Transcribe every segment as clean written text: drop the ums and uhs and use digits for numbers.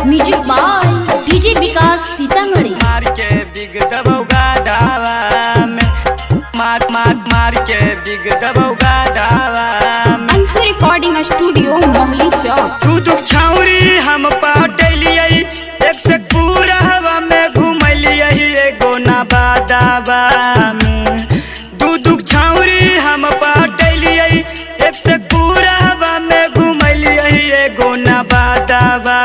Music by DJ विकास सीतामढ़ी। मार के big दबौगा dhaba में मार के बिग दबौगा ढावा में। अंशु रिकॉर्डिंग स्टूडियो मोहली चौक। दू छाउरी हम पाटलिए एक से पूरा हवा में घुमलिए एगो नवादावा में। दू छाउरी हम पाटलिए एक से पूरा हवा में घुमलिए एगो नवादावा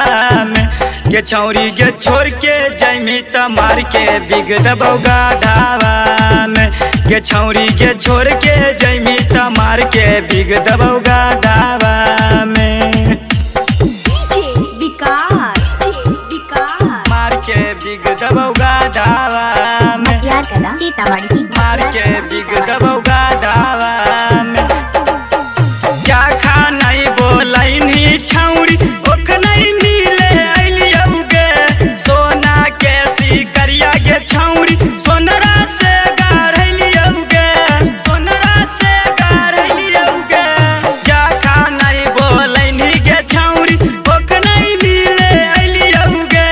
में। के छौरी के छोड़ के जैमी त मार के बिग दबौगा ढावा में। के छौरी के छोड़ के जैमी त मार के बिग दबौगा ढावा में। मार के बिग दबौगा ढावा में। मार के बिग दबौगा ढावा में। क्या खा नहीं बोलैनी छौरी ओख नहीं मिले अलियौगे। सोना के सिकरिया गे छौरी सोनरा से गारलियौगे। सोनरा से गारलियौगे। क्या खा नहीं बोलैनी गे छौरी ओख नहीं मिले अलियौगे।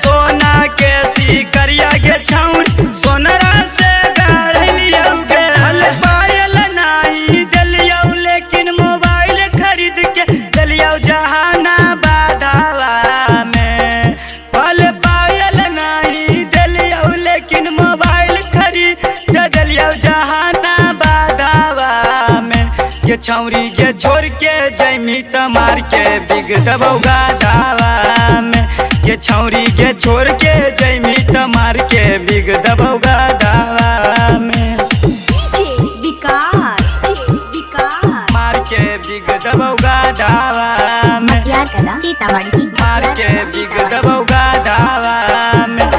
सोना के सिकरिया गे छौरी सोनरा से गारलियौगे। हल पायल नहीं दिलियौ लेकिन मोबाइल खरीद के दिलियौ जहानाबाद में। हल पायल नहीं दिलियौ लेकिन मोबाइल खरीद दिलियौ जहानाबाद में। ये छौरी के छोड़ के जैमी त मार के बिग दबौगा ढावा में। ये छौरी के छोड़ के जैमी त मार के बिग दबौगा ढावा में। मार के बिग दबौगा ढावा में। मार के बिग दबौगा ढावा में।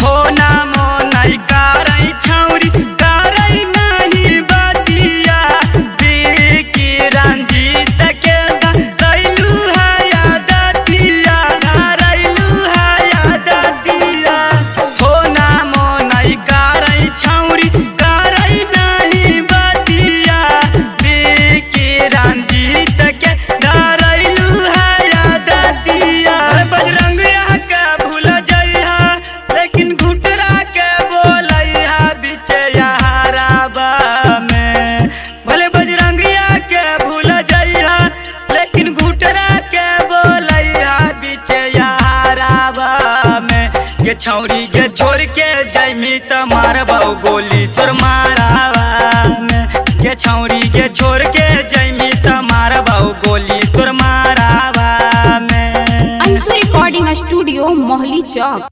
होना मोनाई कारई छौरी कारई नहीं बतिया। बिकी रंजीत के रैलू है यादतिया। रैलू है यादतिया। होना मोनाई कारई छौरी कारई नहीं बतिया। बिकी रंजीत के रैलू है यादतिया। बजरंगिया के भूल जइहा लेकिन घुटरा के बोलैहा बीचे यहाराबा में। भले बजरंगिया के भूल जइहा लेकिन घुटरा के बोलैहा बीचे यहाराबा में। के छौरी के छोड़ के जैमी त मारबौ गोली तोर मारावा में। के छौरी के छोड़ के जैमी त मारबौ गोली तोर मारावा में। अंशु रिकॉर्डिंग स्टूडियो मोहली चौक।